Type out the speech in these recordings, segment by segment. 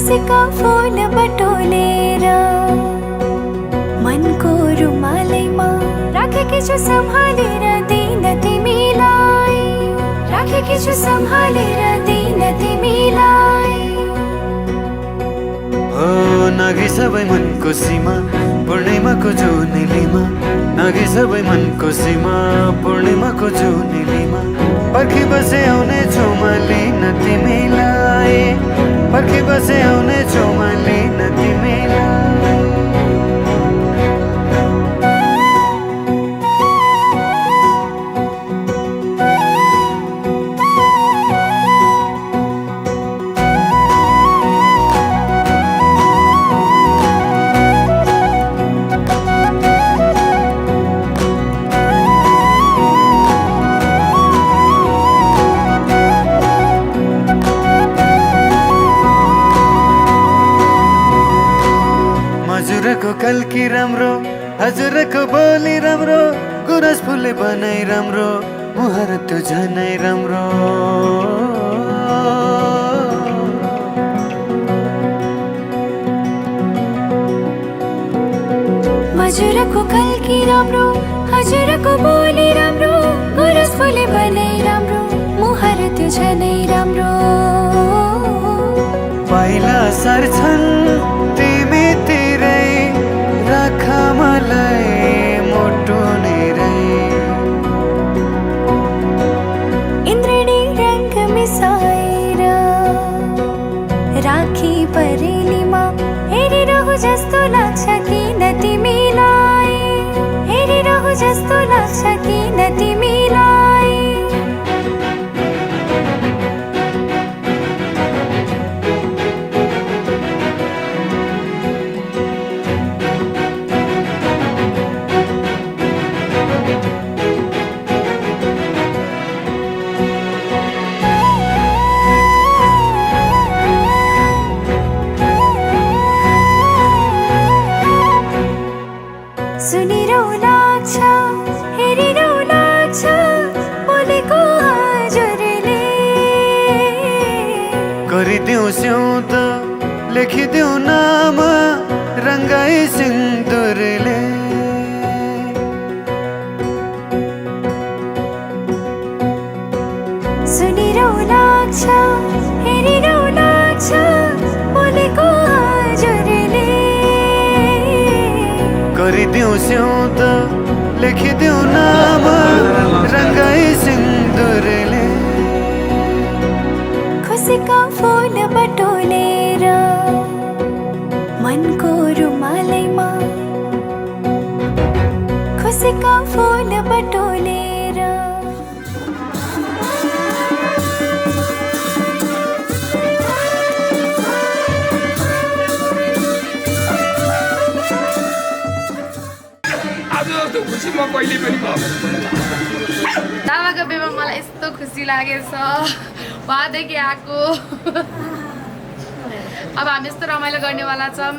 खुसीका फूल बटोलेर मनको रुमालैमा राखेकी छु सम्हालेर दिन तिमीलाई, राखेकी छु सम्हालेर दिन तिमीलाई। नाघे सबै मनको सीमा पूर्णिमाको जुनेलीमा, नाघे सबै मनको सीमा पूर्णिमाको जुनेलीमा। पर्खी बसे आउने छु म लिन तिमीलाई, पर्खी बसे आउने छु म लिन तिमीलाई। हजुरको कल्की राम्रो, हजुरको बोली राम्रो, गुरस फुले बनाइ राम्रो, मुहार त्यो झनै राम्रो। हजुरको कल्की राम्रो, हजुरको बोली राम्रो, गुरस फुले बनाइ राम्रो, मुहार त्यो झनै राम्रो। पाइला सर्छन् तिमी तिरै, राख मलाई मुटु निरै। इन्द्रणी रंग मिसाएर राखी परेलीमा हेरिरहु जस्तो लाग्छ किन तिमीलाई, हेरिरहु जस्तो लाग्छ किन तिमीलाई। सुनिरौ लाग्छ, हेरिरौ लाग्छ, बोलेको हजुरले। गरिदेऊ स्याउत लेखिदेऊ नाम रङ्गाई सिन्दुरले। सुनिरौ लाग्छ, हेरिरौ लाग्छ, बोलेको हजुरले। गरिदेऊ स्याउत लेखिदेऊ नाम रङ्गाई सिन्दुरले। खुसीका फूल बटोलेर मनको रुमालैमा, खुसीका फूल बटोलेर। खुसी म कहिले पनि दावाको बेमा मलाई यस्तो खुसी लागेछ, वादेखि आएको। अब हामी यस्तो रमाइलो गर्नेवाला छौँ।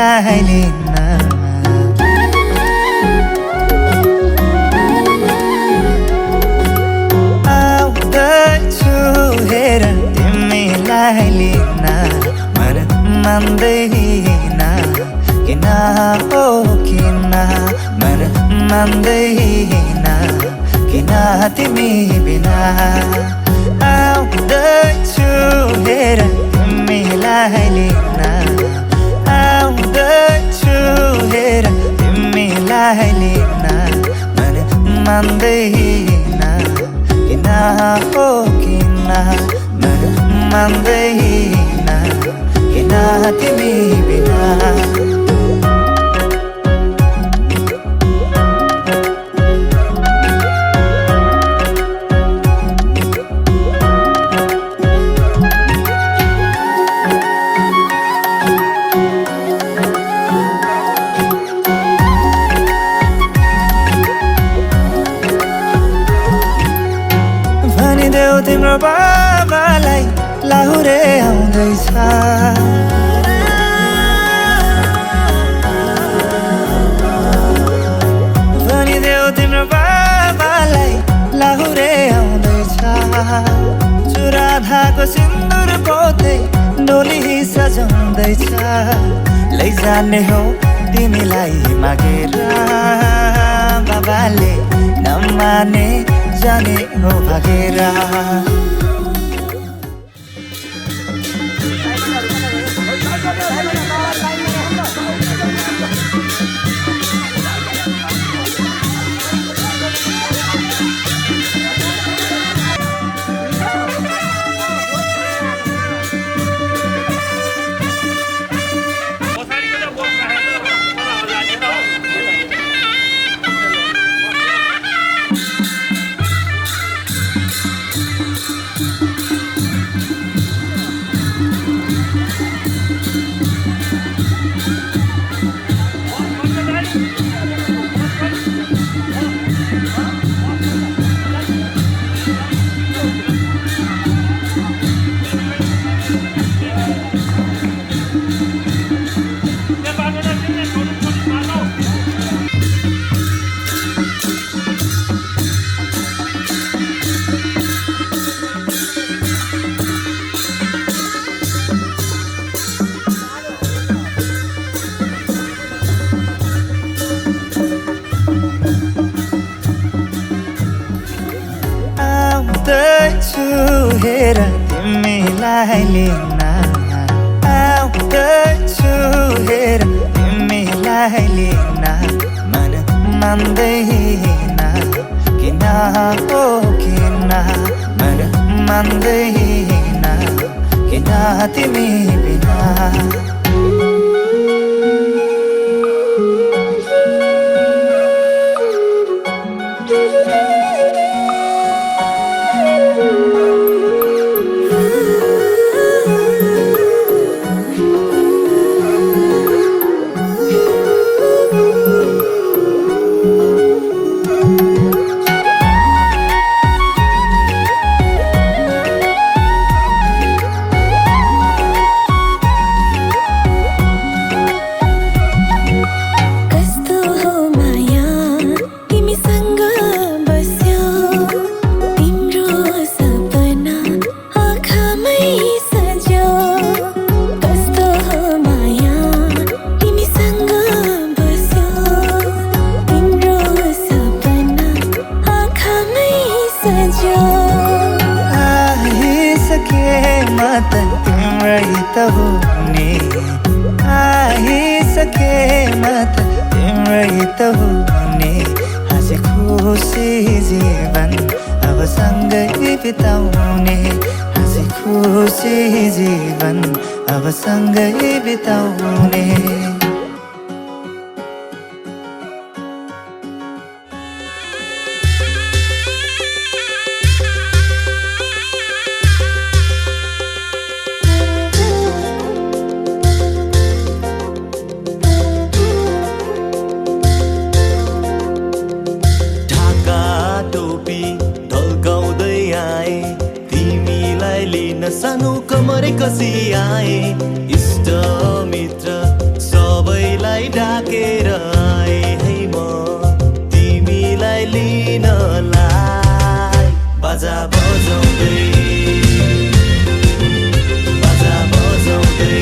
तिमीलाई लिन आउँदैछु हेर तिमीलाई लिन मन मान्दैन किन हो किन मन मान्दैन किन तिमी बिना आउँदैछु हेर तिमीलाई लिन आउँदैछु हेर तिमीलाई लिन मन मान्दैन किन हो किन मन मान्दैन किन तिमी बिना भनिदेऊ तिम्रो बाबालाई लाहुरे आउँदैछ भनिदेऊ तिम्रो बाबालाई लाहुरे आउँदैछ चुराधाको सिन्दुर पोते डोली सजाउँदैछ लैजाने हो तिमीलाई मागेर बाबाले नमाने जाने हो भागेर आउँदैछु हेर तिमीलाई लिन आउँदैछु हेर तिमीलाई लिन मन मान्दैन किन हो किन मन मान्दैन किन तिमी बिना तिम्रै त हो नि आइसके म त तिम्रै त हो नि हाँसी खुसी जीवन अब सँगै बिताउने हाँसी खुसी जीवन अब सँगै बिताउने सानो कमरे कसी आए इष्ट मित्र सबै सबैलाई डाकेर आए है म तिमीलाई लिनलाई बाजा बजाउँदै बाजा बजाउँदै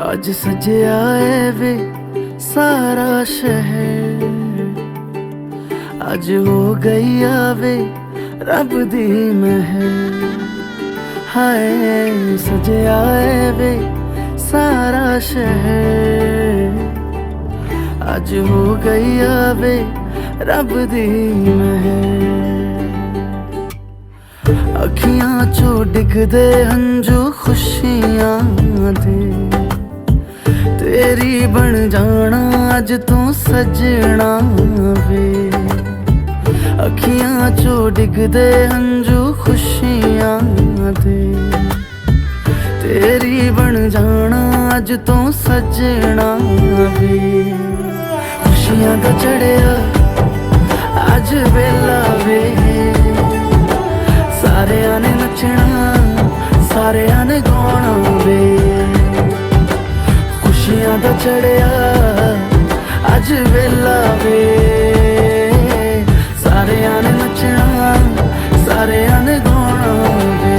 आज सजया है वे सारा शहर आज हो गई आवे रब दी महर हाय सजया है वे सारा शहर आज हो गई आवे रब दी महर अखियां चो डिगदे हंजू खुशियां दे तेरी बन जाना अज तू सजना वे अखियां चो डिगदे हंजू खुशियां दे तेरी बन जाना अज तू सजना वे खुशियां दा चढ़िया अज वेला वे सारे ने नचना सारे ने गाना वे खुशियां दा चढ़िया अज वेला वे सारे ने नचना सारे ने गाना वे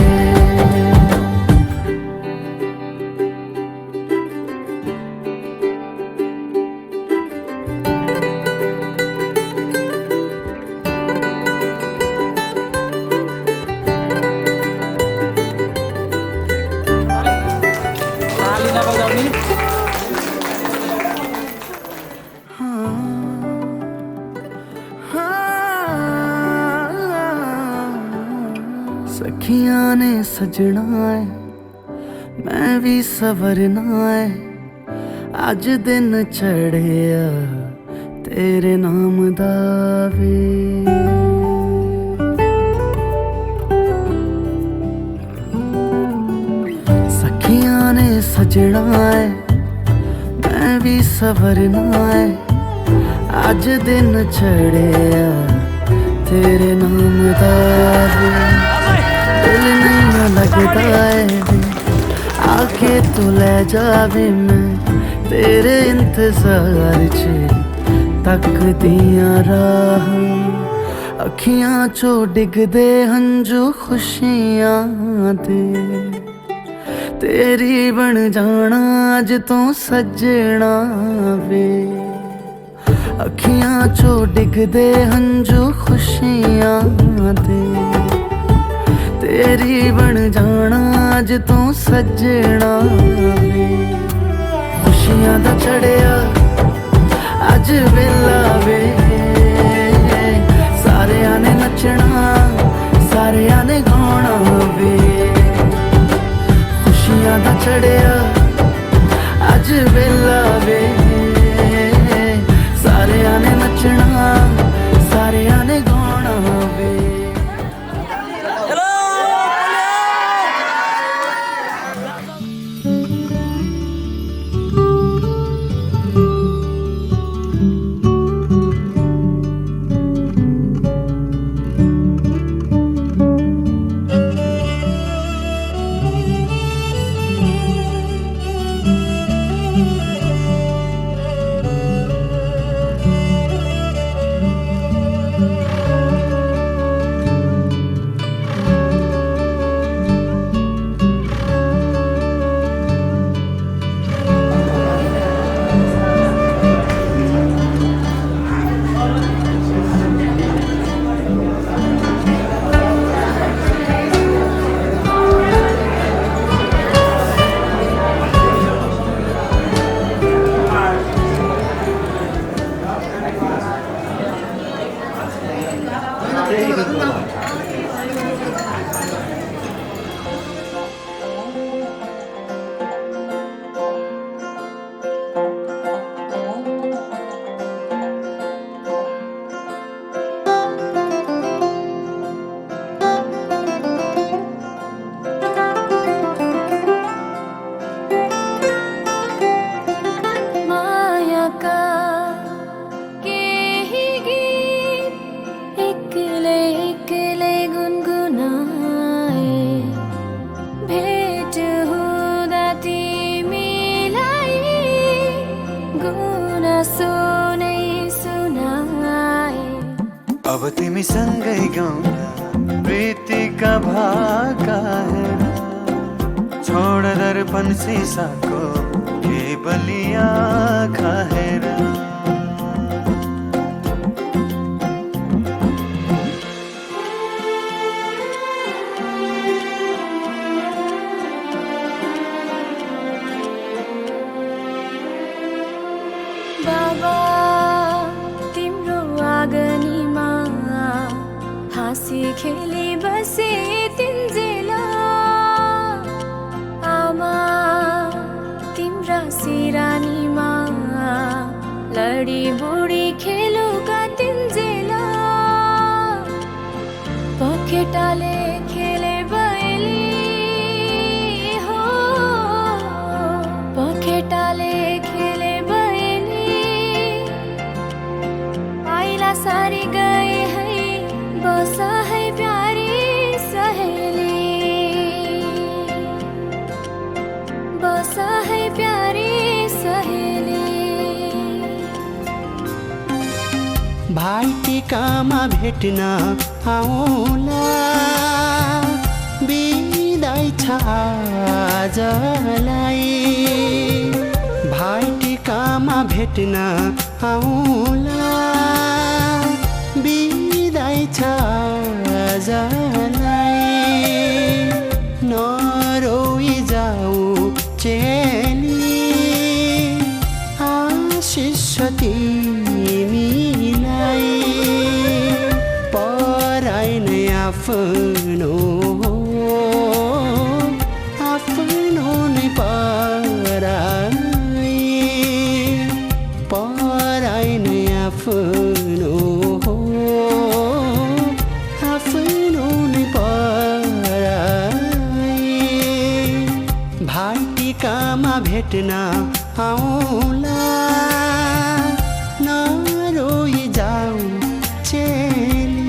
सखियां ने सजना है मैं भी सवरना है अज दिन चढ़िया तेरे नाम दा वे सखियां ने सजना है मैं भी सवरना है अज दिन चढ़िया तेरे नाम दा वे दिल नहीं लगता है वे आके तू ले जावे मैं तेरे इंतजार च तकदियां राह अखियां चो डिगदे हंजू खुशियां दे तेरी बन जाना अज तो सजना वे अखियां चो डिगदे हंजू खुशियां दे तेरी बन जाना अज तो सजना वे खुशियां दा चढ़िया अज वेला वे सारियां ने नचना सारियां ने गाना वे खुशियां दा चढ़िया अज वेला वे सारियां ने नचना सारियां ने गाना वे अब तिमी सँगै गाउँदा प्रीतिका भाका हेर छोड दर्पण सिसाको केवलिया खाएर बाबा तिम्रो आँगनीमा हाँसी खेली बसे तिन्जेला आमा तिम्रा सिरानीमा लडी बुढी खेलुका तिन्जेला पखेटाले खेले बयली हो पखेटाले खेले सारी गए है बसा है प्यारी सहेली बसा है प्यारी सहेली भाइ टिकामा भेट्न आउला बिदाई छ आजलाई भाइ टिकामा भेट्न आउला बिदाई छ आजलाई नरोई जाऊ चेली आशिष तिमीलाई पराई नै आफ्नो आफ्नो नै पराई पराई नै आफ्नो आफ्नो नै पराई भाइ टिकामा भेट्न आउला नरोई जाऊ चेली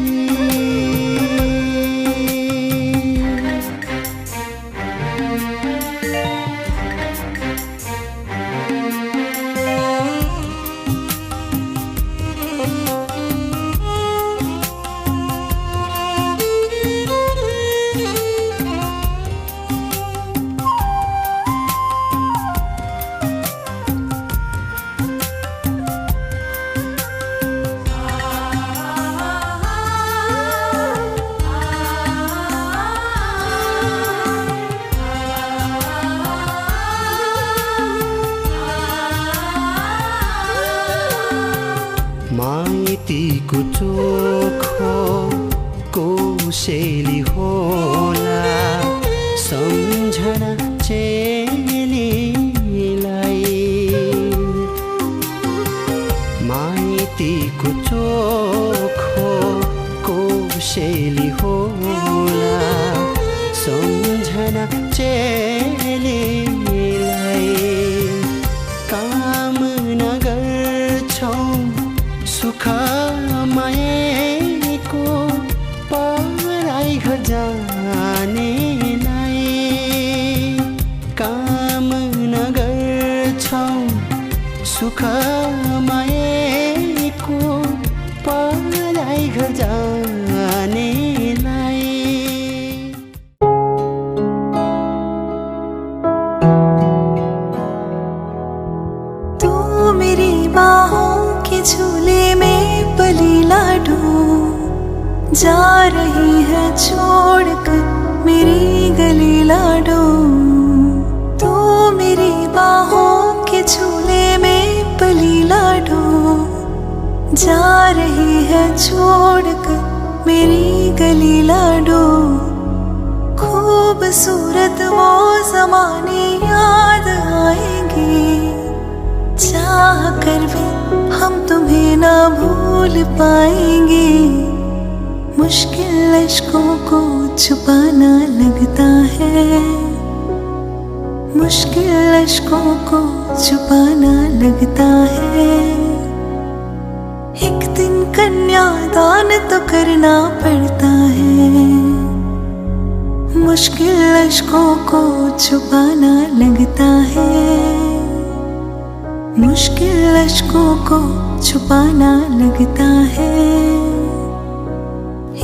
कौशेली होला सम्झना चेलीलाई माइतीको चोखो कौशेली होला सम्झना चेलीलाई काम नगर्छौँ सुख मायाको पराई घर जानेलाई काम नगर्छौँ सुख मायाको पराई घर जानेलाई तू मेरी बाहों के झूले में पली लाडो जा रही है छोड़कर मेरी गली लाडो तू मेरी बाहों के झूले में पली लाडो जा रही है छोड़कर मेरी गली लाडो खूबसूरत वो ज़माने याद आएंगे चाह कर भी हम तुम्हें ना भूल पाएंगे मुश्किल अश्कों को छुपाना लगता है मुश्किल अश्कों को छुपाना लगता है एक दिन कन्यादान तो करना पड़ता है मुश्किल अश्कों को छुपाना लगता है मुश्किल अश्कों को छुपाना लगता है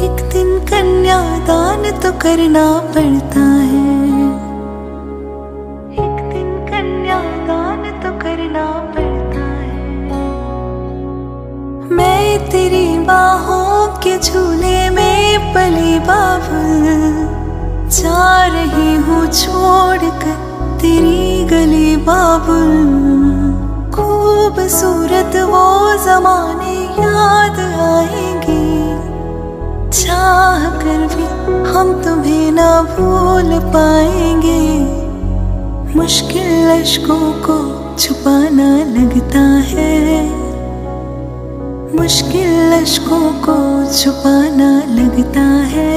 एक दिन कन्यादान तो करना पड़ता है एक दिन कन्यादान तो करना पड़ता है मैं तेरी बाहों के झूले में पली बाबुल जा रही हूँ छोड़कर तेरी गली बाबुल खूबसूरत वो ज़माने याद आएंगे चाह कर भी हम तुम्हें ना भूल पाएंगे मुश्किल अश्कों को छुपाना लगता है मुश्किल अश्कों को छुपाना लगता है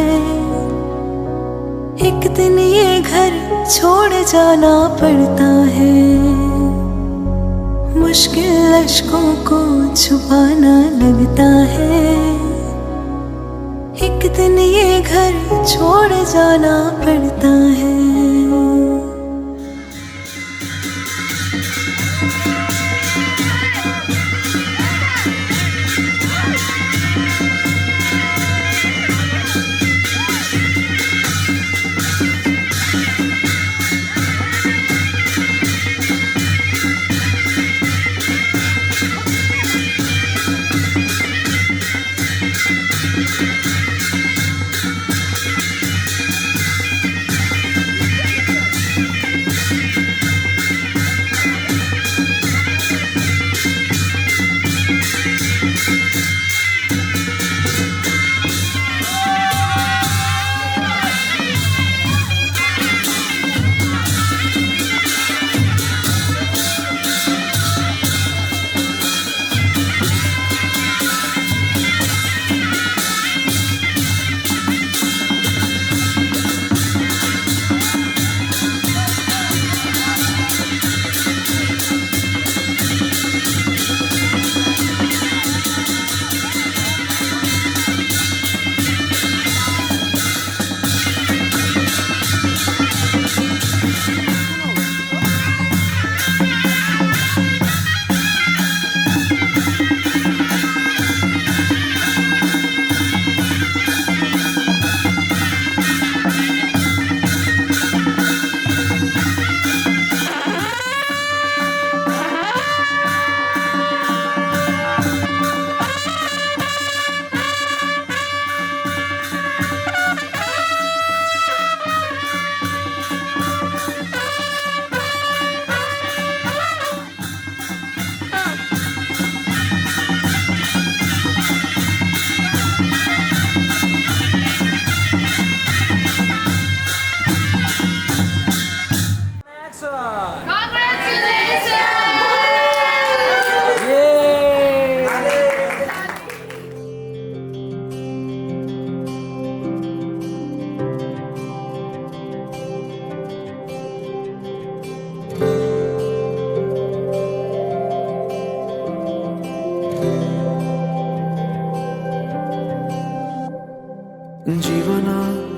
एक दिन ये घर छोड़ जाना पड़ता है मुश्किल अश्कों को छुपाना लगता है एक दिन ये घर छोड़ जाना पड़ता है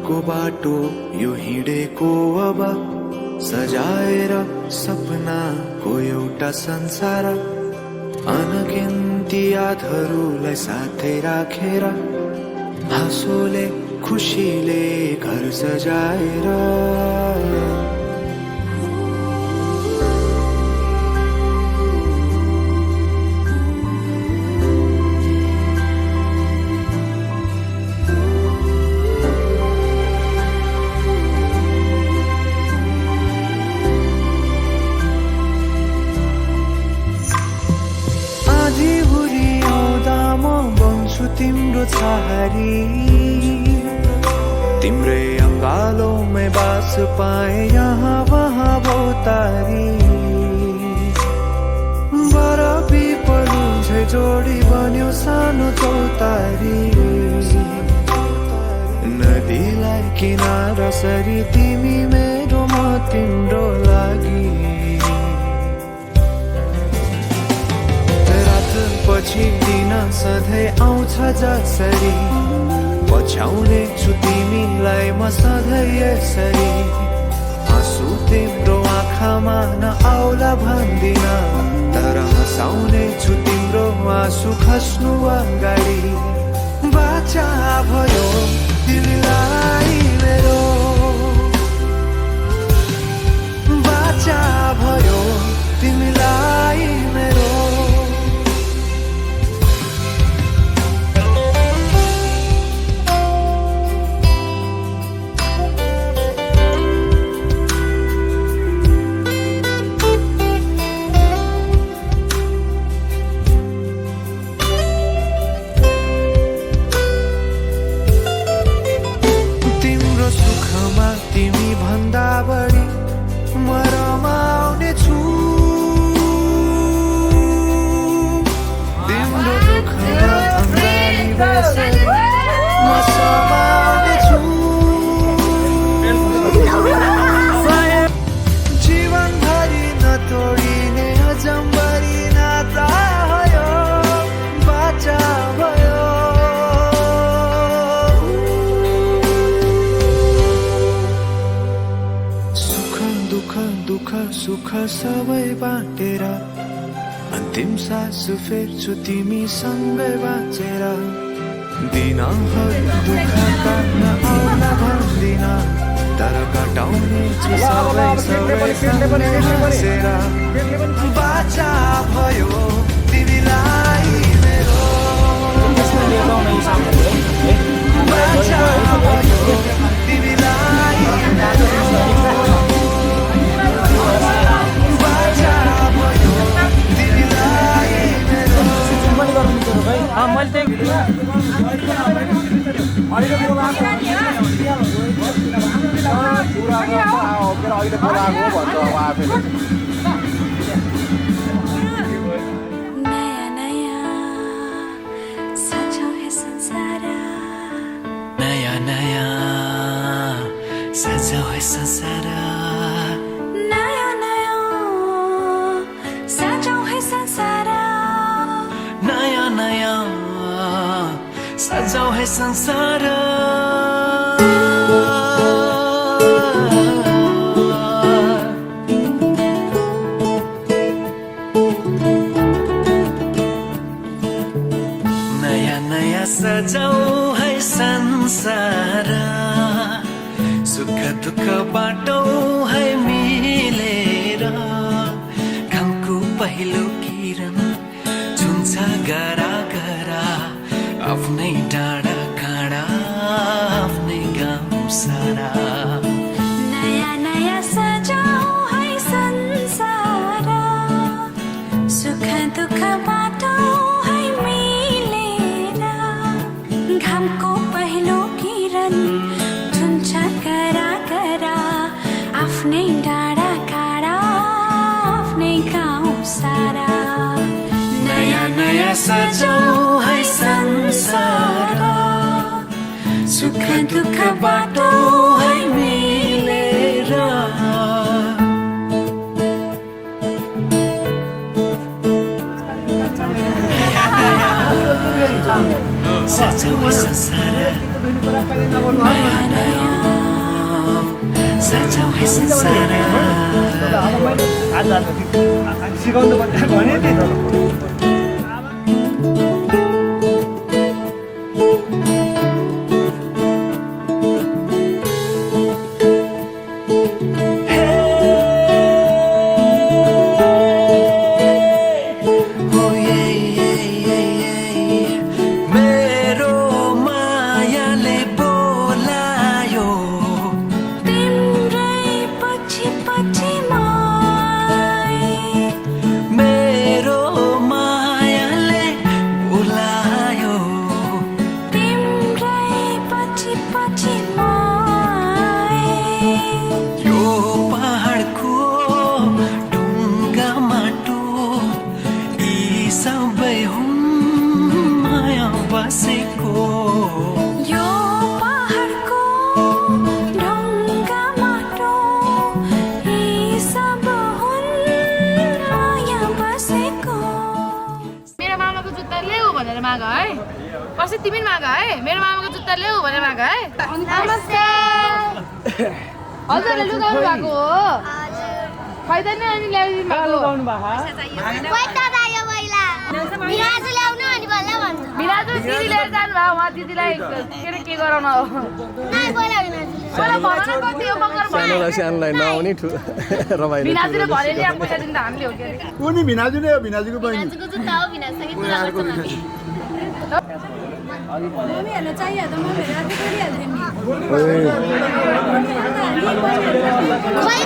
को बाटो यो हिँडेको अब सजाएर सपनाको एउटा संसार अनगिन्ती यादहरूलाई साथै राखेर हाँसोले खुसीले घर सजाएर तिम्रो छहारी तिम्रै अङ्गालोमै बास पाए यहाँ वहाँ बहुतारी बर पिपलु झै जोडी बन्यो सानो चौतारी नदीलाई किनारा सरी तिमी मेरो म तिम्रो लागि पछि दिन सधैँ आउँछ जसरी पछ्याउने छु तिमीलाई म सधैँ यसरी आँसु तिम्रो आँखामा नआउला भन्दिन तर हँसाउने छु तिम्रो आँसु खस्नु अगाडि बाचा भयो तिमीलाई मेरो बाचा भयो तिमीलाई मेरो तिमी भन्दा बढी म रमाउने छु तिम्रो दुःखमा अङ्गाली बेसरी म समाउने छु जीवनभरि नतोडिने अजम्बरी नाता भयो बाचा भयो दुःख सुख सबै बाँटेर अन्तिम सास फेर्छु तिमीसँगै बाँचेर दिनहरू दुःखका नआउला भन्दिन तर कटाउने छु सबै हाँसेर बाचा भयो तिमीलाई मेरो बाचा भयो तिमीलाई नयाँ नयाँ सजाऊ है संसार नयाँ नयाँ सजाऊ है संसार नयाँ नयाँ सजाऊ है संसार नयाँ नयाँ सजाऊ है संसार नयाँ नयाँ सजाऊ है संसार सुख दुःख बाटौँ है मिलेर घामको पहिलो किरण छुन्छ गरा गरा आफ्नै डाँडा काँडा आफ्नै गाउँ सारा नयाँ नयाँ सजाऊ है संसार सुख दुःख बाटौँ है मिलेर घामको पहिलो किरण छुन्छ गरा गरा आफ्नै डाँडा काँडा आफ्नै गाउँ सारा नयाँ नयाँ सजाऊ है संसार सुख दुःख बाटौँ है मिलेर सजाऊ है संसार नयाँ नयाँ बचाऊ है संसार सिकाउनु पर्छ भने नि पछि तिमी माग है मेरो मामाको जुत्ता ल्याऊ भनेर माग है नमस्ते हजुरले लुगाउनु भएको हो फाइदा नै अनि ल्याइदिनु भएको लुगाउनु भएको पैसा चाहियो पहिला बिराजु ल्याउनु अनि बल्ल भन्छ बिराजु दिदी लिएर जानु भयो उहाँ दिदीलाई के गराउन हो नाइ पहिला भन न कति हो मगर भयो सानोलाई नआउने रमाइलो बिराजुले भने नि पैसा दिनु त हामीले हो के कुनी भिनाजु नै हो भिनाजुको बहिनी बिराजुको जुत्ता हो बिनाजसँग कुरा गर्छ मम्मीहरुलाई चाहियो त मम्मीहरु आफै गरिहाल्थे नि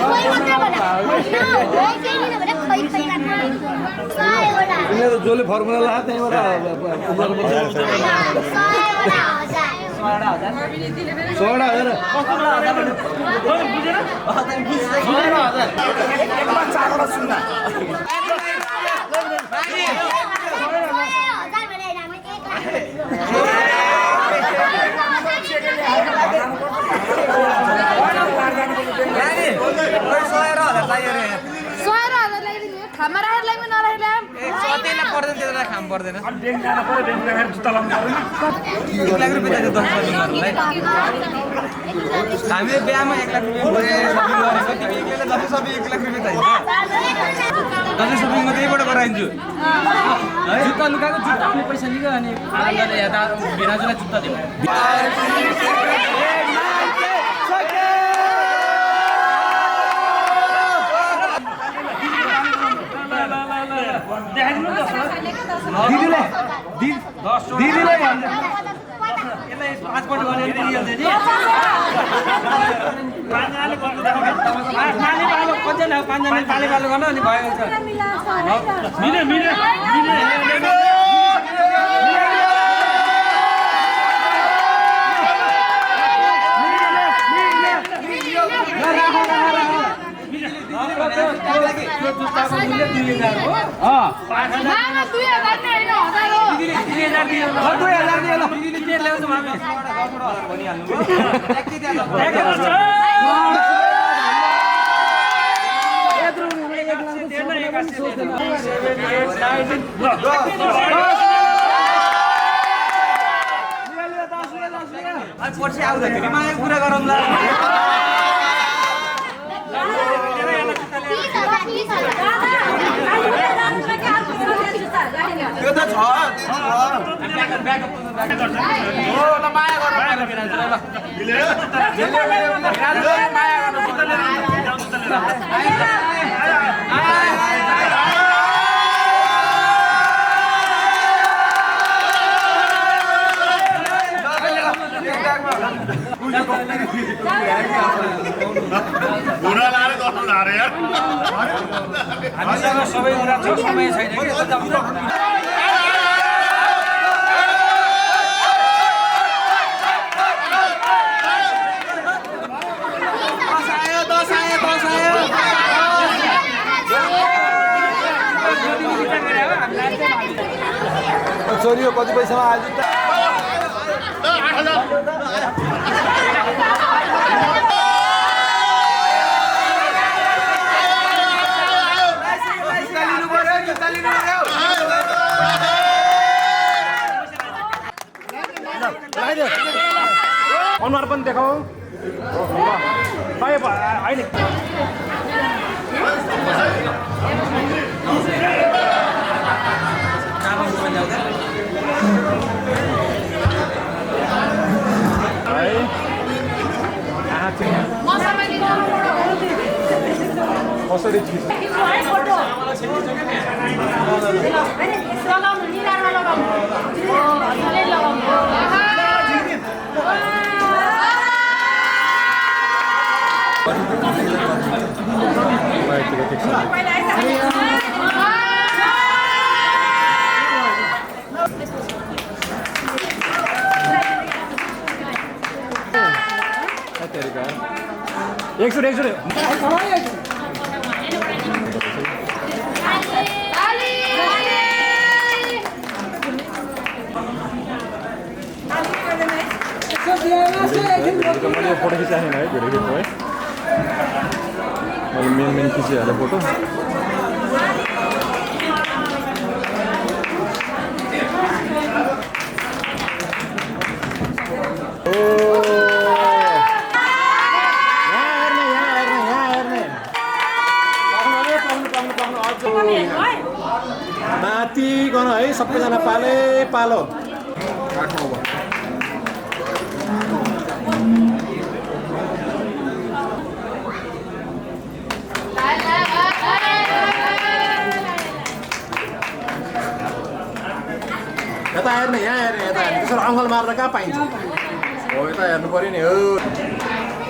खोइ मात्र भन हो केही नि भने खोइ काट्नु सयवटा तिमीले जसले फर्मुला ला त्यहीबाट पर्दैन हामीले बिहामा 1 लाख रुपैयाँ सपिङमा त्यहीबाट गराइन्छु जुत्ता लुकाको जुत्ता आउने पैसा लियो अनि बिराजुलाई जुत्ता दियो दिदीलाई भन्नु यसलाई 5 पल्ट गरेर दिइहाल्छ नि पाँचजनाले गर्नु पानी पालो कतिजना पाँचजनाले पानी पालो गर्न अनि भयो मिले मिले मिले पछि आउँदाखेरि माया कुरा गरौँला त्यो त छ हो ल माया गर्नु बुढा लाएर गर्नु लारे यार हामीसँग सबै कुरा छ समय छैन कि छोरी कति पैसामा आज अनुहार पनि देखाऊ पायो अहिले कसरी एकचोटि मैले फोटो खिचाएन है भिडियो खिच्नु है मैले मेन खिचिहालेँ फोटो माथिकन है सबैजना पालो यता हेर्ने यहाँ हेर्ने यता हेर्ने त्यसरी अङ्गल मार्दा कहाँ पाइन्छ हो यता हेर्नु पर्यो नि हो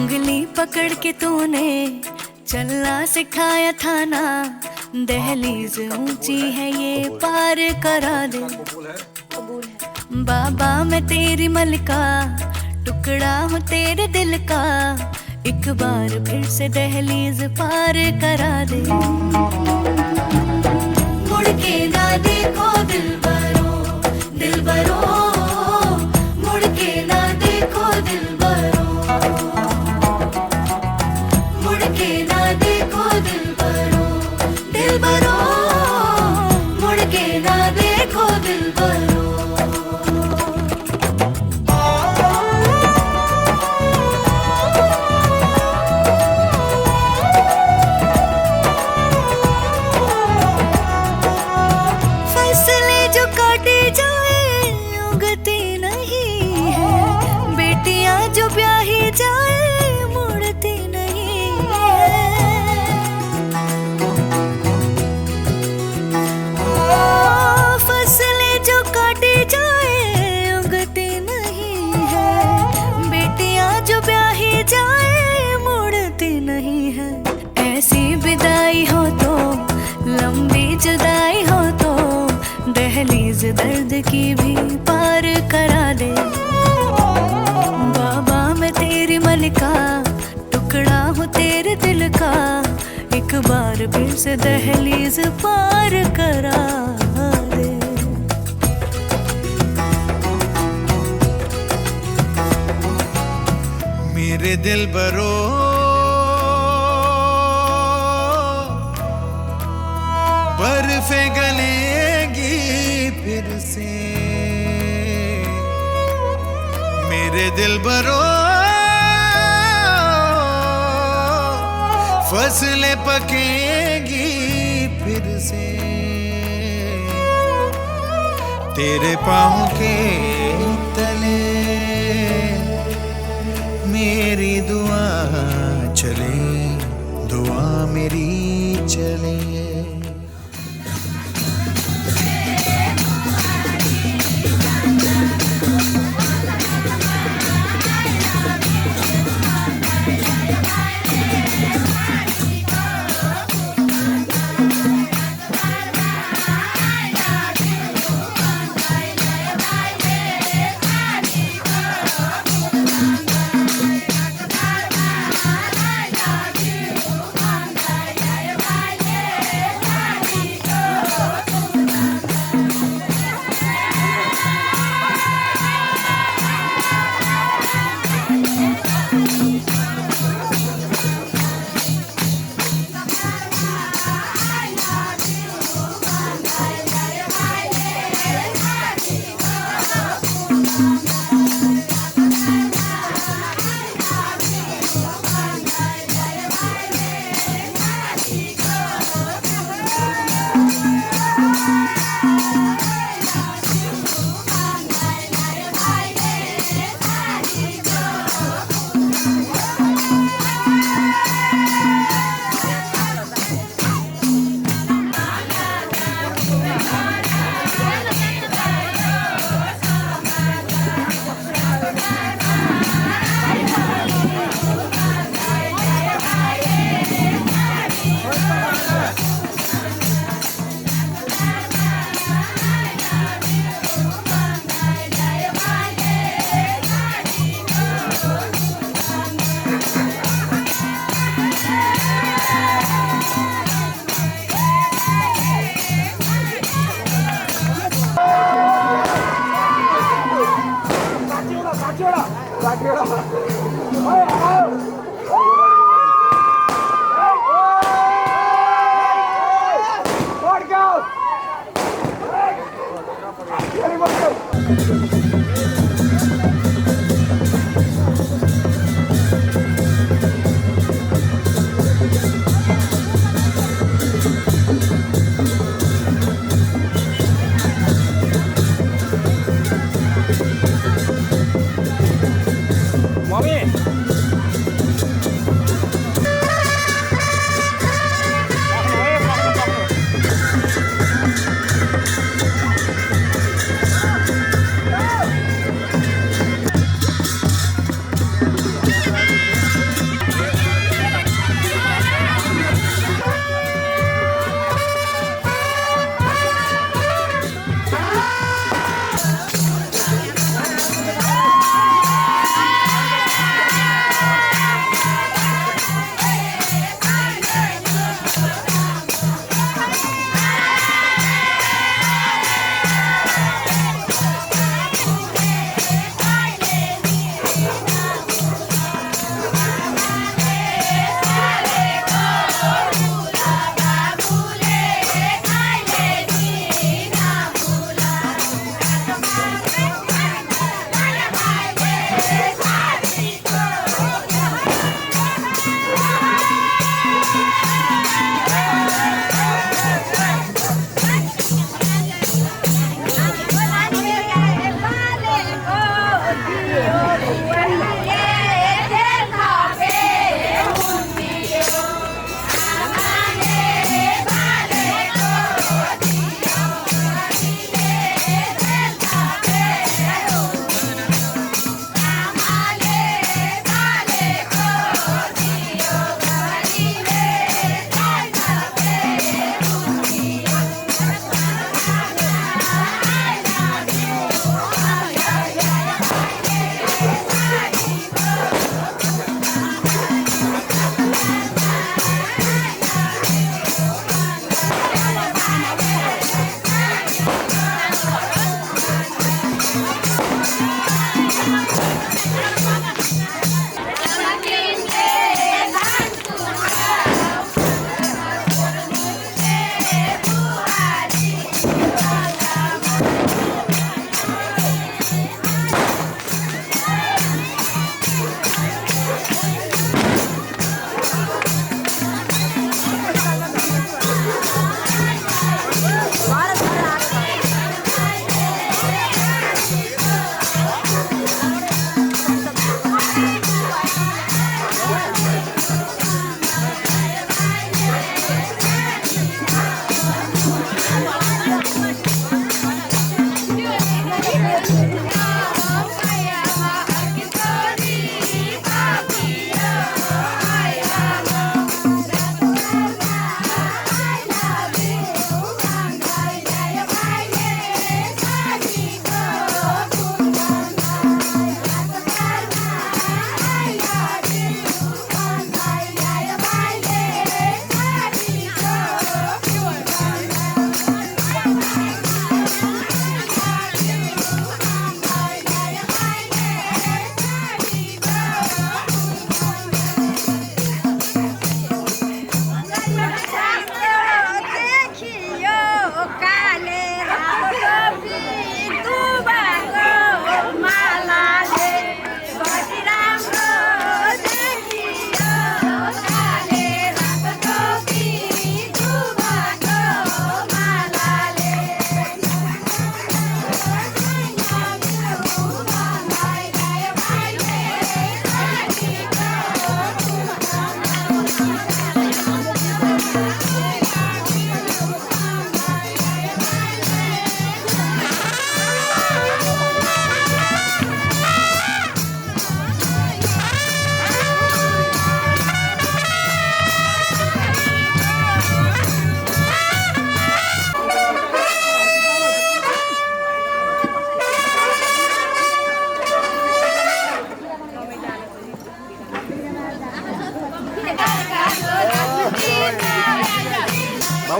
उंगली पकड़ के तूने चलना सिखाया था ना, दहलीज ऊंची है ये पार करा दे। बाबा मैं तेरी मलका, टुकड़ा हूँ तेरे दिल का, एक बार फिर से दहलीज पार करा दे। मुड़ के ना देखो दिलबरो, दिलबरो, मुड़ के ना देखो दिलबरो, मुड़ के ना देखो दिलबरो, दिलबरो, मुड़ के ना देखो दिलबरो। फसलें जो काटी जाए उगती नहीं है, बेटियां जो ब्याही जाए मुड़ती नहीं है। फसलें जो काटी जाए उगती नहीं है, बेटियां जो ब्याही जाए मुड़ती नहीं है। ऐसी विदाई हो तो, लंबी जुदाई हो तो, दहलीज दर्द की भी पार करा दे। बाबा मैं तेरी मलिका, टुकड़ा हूँ तेरे दिल का, एक बार फिर से दहलीज पार करा दे। मेरे दिल बरो बर्फे गलेगी फिर से, मेरे दिल बरो फसलें पकेगी फिर से, तेरे पाँव के तले मेरी दुआ चले, दुआ मेरी चले।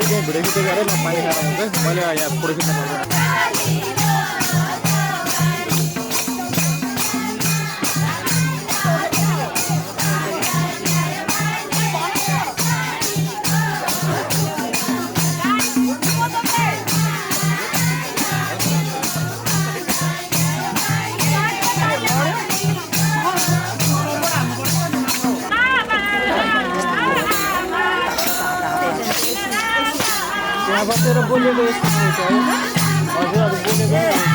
अरू त्यहाँ भिडियो खिच्दै गरेँ म पानी खाएर हुन्छ मैले यहाँ फोटो खिच्न पर्दैन यहाँ बसेर बोलेको यस्तो हुन्छ है हजुरहरू बोलेको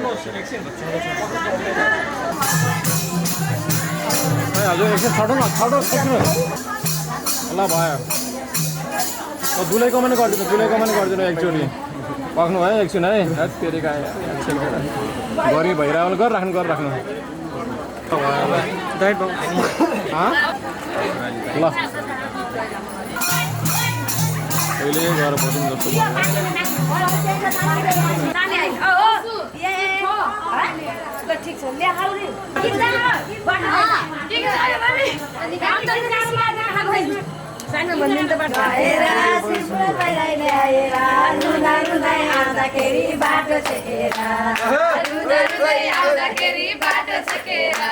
हजुर एकछिन छाडौँ न छाडौँ सक्नु ल भयो दुलैको पनि गरिदिनु एकचोटि पक्नु भयो एकछिन है तेरिका गरी भइरहनु गरिराख्नु ल अहिले गएर बसौँ जस्तो ठीक छ सानो भन्ने त बाटो आउँदाखेरि बाटो छेकेरा रुँदै आउँदाखेरि बाटो छेकेरा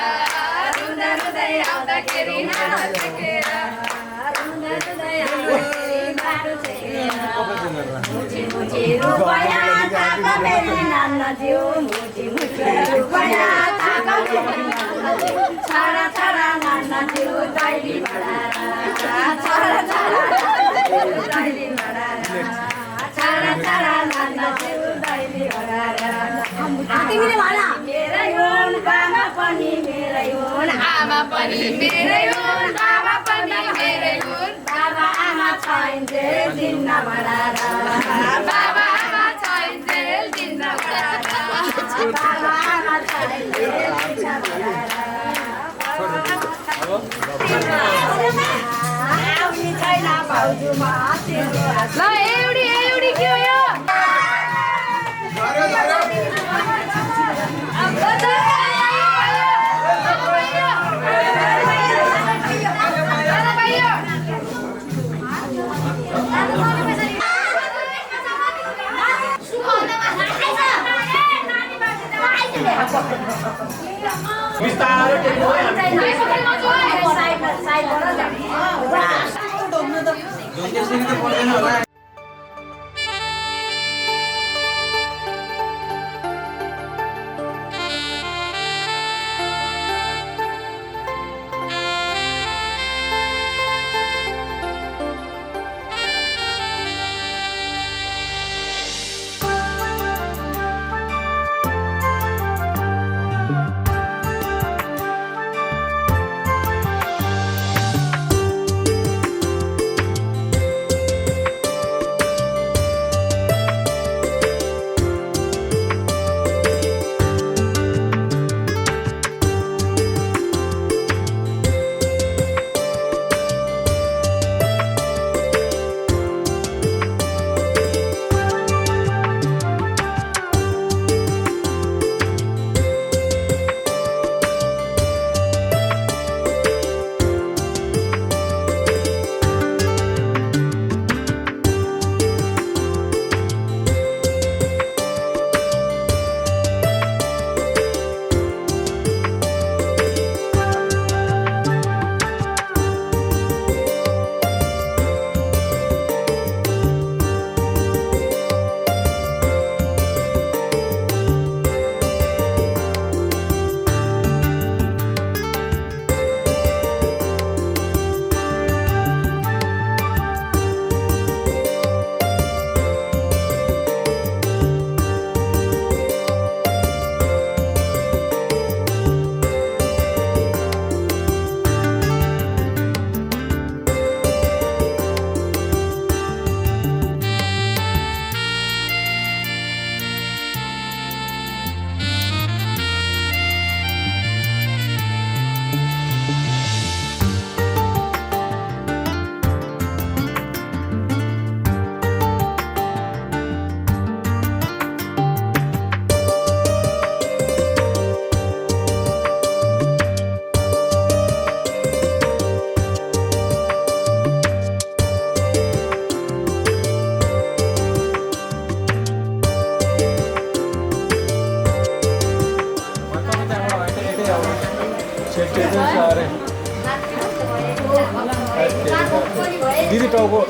रुँदै आउँदाखेरि बाटो छेकेरा रुँदै आउँदाखेरि बाटो छेकेरा मुठी मुठी रुपैयाँ थाक मेरो नाना जिउ मुठी मुठी रुपैयाँ थाक मेरो नाना जिउ छाडा छाडा नाना जिउ दैली बडारा छाडा छाडा दैली बडारा छाडा छाडा नाना जिउ दैली बडारा तिमीले भन मेरै हुन् बाबा पनि मेरै हुन् आमा पनि मेरै हुन् बाबा पनि मेरै हुन् बाबा आमा छैन्जेल दिन बडारा बाबा आमा छैन्जेल दिन बडारा बाबा आमा छैन्जेल दिन बडारा आउने छैन भाउजूमा ल एउटी के हो यो दिदी टाउको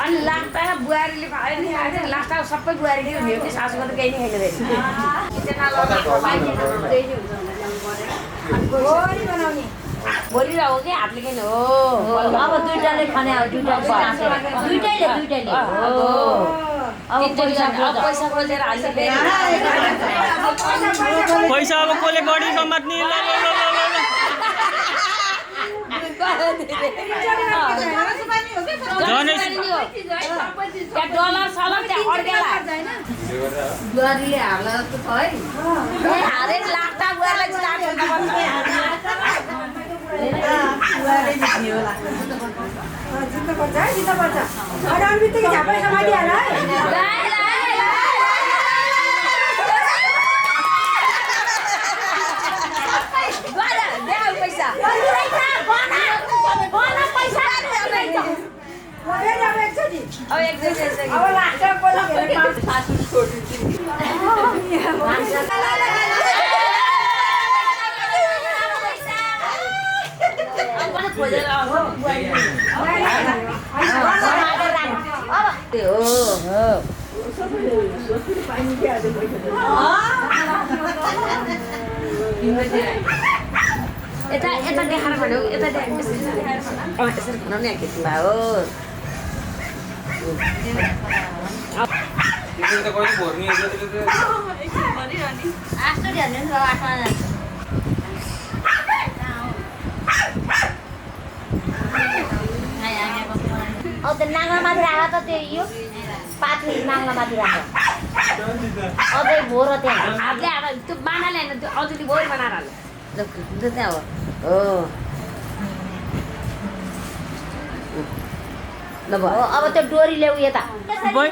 अनि लाग्दा बुहारीले लास्टमा सबै बुहारीले हुने हो कि सासूको त केही नि खाइदिँदैन बोली रहो कि हातले किन हो अब दुईटाले खाने हो दुईटैले अब पैसा खोजेर पैसा अब कसले बढी समात्ने ल डलर सलर त्यहाँ अड्केला बुहारीले हार्ला जस्तो छ है हारेर लाग्दा बुहारीलाई यता देखाएर भन्यो यता यसरी खान नि आएको हो अब त नाङ्गामाथि राख त त्यो यो पाथी नाङ्गामाथि राख अझै भोर त्यहाँ हातले अब त्यो बानाले होइन त्यो अझै भोर बनाएर हाल्नु त्यो त्यहाँ हो ल भयो अब त्यो डोरी ल्याउ यता बै